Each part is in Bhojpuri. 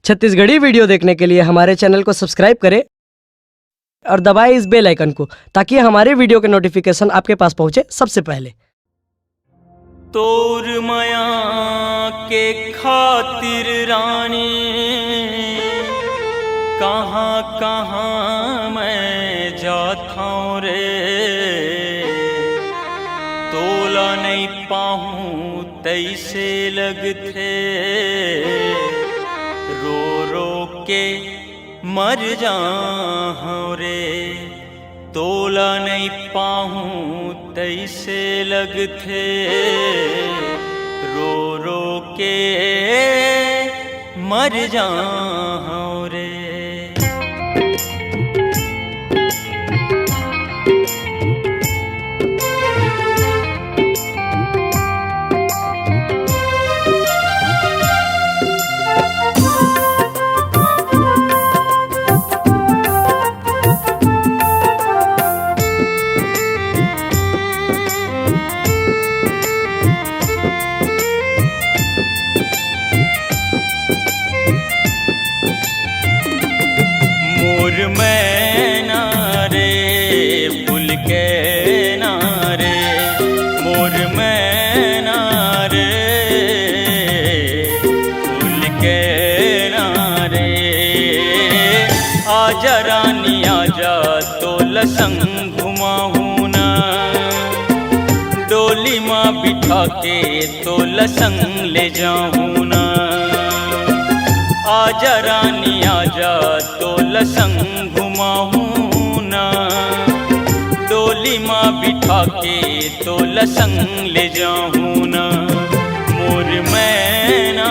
छत्तीसगढ़ी वीडियो देखने के लिए हमारे चैनल को सब्सक्राइब करें और दबाएं इस बेल आइकन को ताकि हमारे वीडियो के नोटिफिकेशन आपके पास पहुंचे सबसे पहले। तोर माया के खातिर रानी कहाँ कहाँ मैं जाता हूँ रे, तोला नहीं पाऊँ तैसे लगते, रो रो के मर जाऊँ रे, तोला नहीं पाऊँ तैसे लगते, रो रो के मर जाऊँ रे। मैना रे फूल के नारे, मोर मैना रे फूल के नारे, आजा रानी आजा तोला संग घुमाऊँ ना, डोली माँ बिठा के तोला संग ले जाऊँ ना, आजा रानी आजा तोला संग घुमाऊँ ना, डोली माँ बिठा के तोला संग ले जाऊँ ना, मोर मैना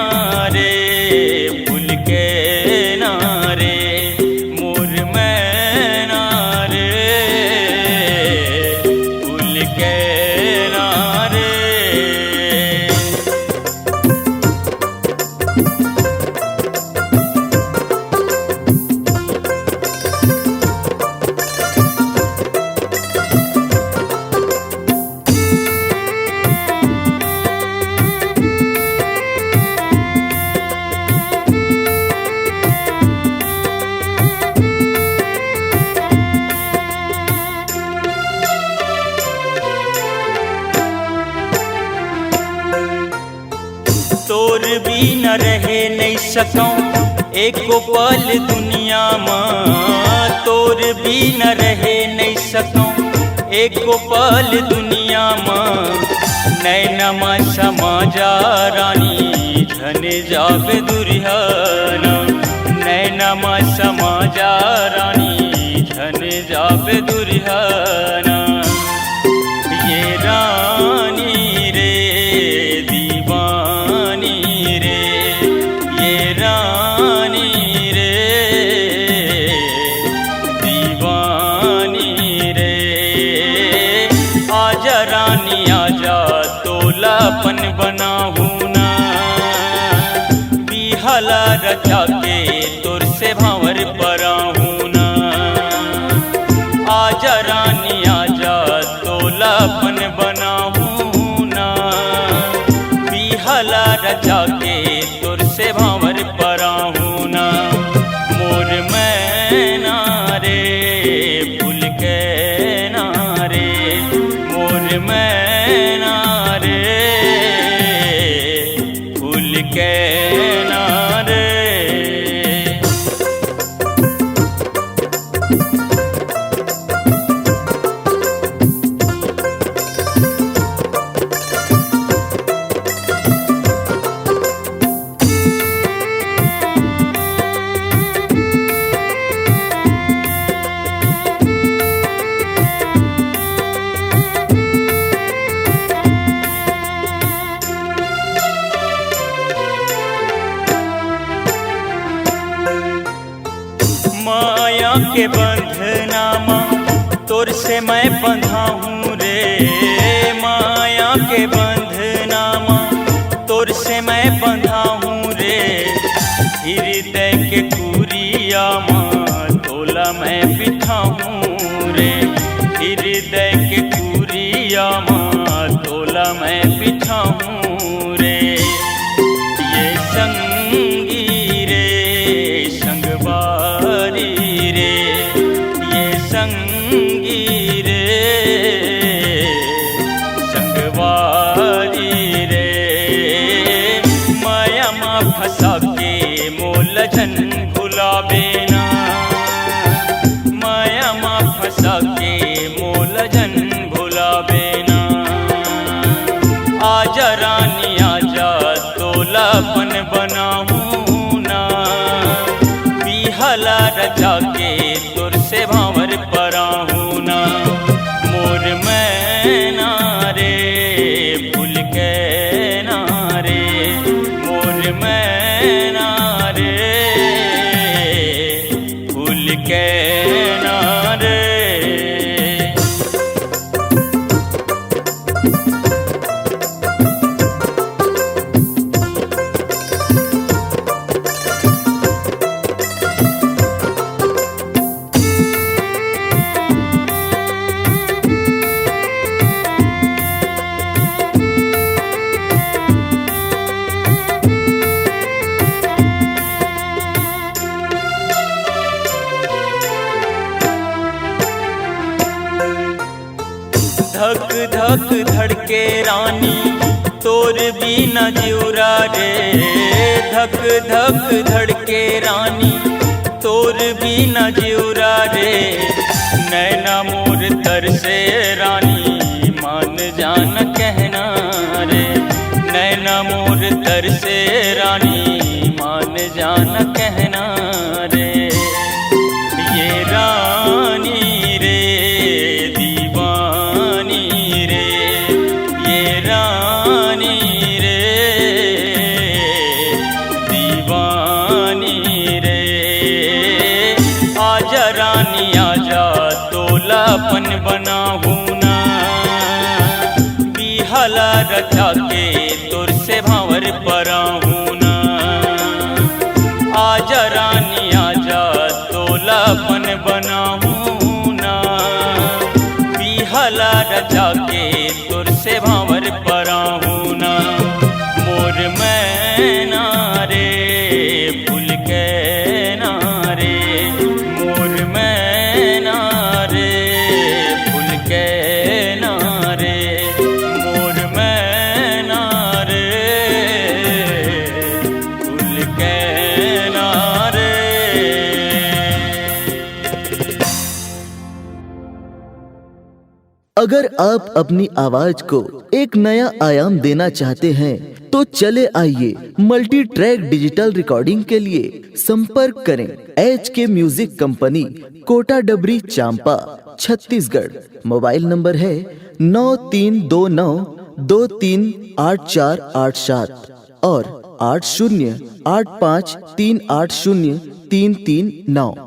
रे फूल के नारे, मोर मैना रे फूल के नारे। तोर भी न रहे नहीं सकूं एको पल दुनिया माँ, तोर भी न रहे नहीं सकूं एको पल दुनिया माँ, नैना माँ समाजा रानी धन जावे दुर्याना, नैना माँ समाजा रानी धन जावे दुर्याना, ये रानी रे तोलापन बनाऊँ ना, बिहाला रचा के तोर से भावर पराऊँ ना, आजा रानी आजा तोलापन बनाऊँ ना, बिहाला रचा के तोर से भावर पराऊँ ना, मोर मैना रे फूल के नारे, मोर मैना के नारे। माया के बंधना माँ तोर से मैं बंधा हूँ रे, माया के बंधना माँ तोर से मैं बंधा हूँ रे, हृदय के कुरिया माँ तोला मैं बिठा हूँ रे, हृदय के कुरिया माँ तोला मैं बिठा हूँ रे, ये संगी रे मोलझन भुलावे ना, माया माँ फंसा के मोलझन भुलावे ना। आजा रानी आजा तोलापन बनाऊं ना, बिहला रचा के तुर से भावर पराहूं ना। मोर मैना रे भूल के ना रे, मोर मैना रे भूल के ना रे। धक धक धड़के रानी तोर बिना जिउरा रे, धक धक धड़के रानी तोर बिना जिउरा रे। नैना मोर तरसे रानी मान जान कहना रे, नैना मोर तरसे रानी मान जान कहना रे। ये रानी रे तोलापन बनाहूं ना, बिहला रचा के तुर से भावर पराहूं ना। आजा रानी आजा तोलापन बनाहूं ना, बिहला रचा के तुर से भावर पराहूं ना। मोर मैना रे भूल के ना रे, मोर मैना रे भूल के ना रे, मोर मैना रे भूल के ना रे। अगर आप अपनी आवाज को एक नया आयाम देना चाहते हैं तो चले आइए मल्टी ट्रैक डिजिटल रिकॉर्डिंग के लिए संपर्क करें HK म्यूजिक कंपनी, कोटा डबरी, चांपा, छत्तीसगढ़। मोबाइल नंबर है 9329238487 और 8085380339।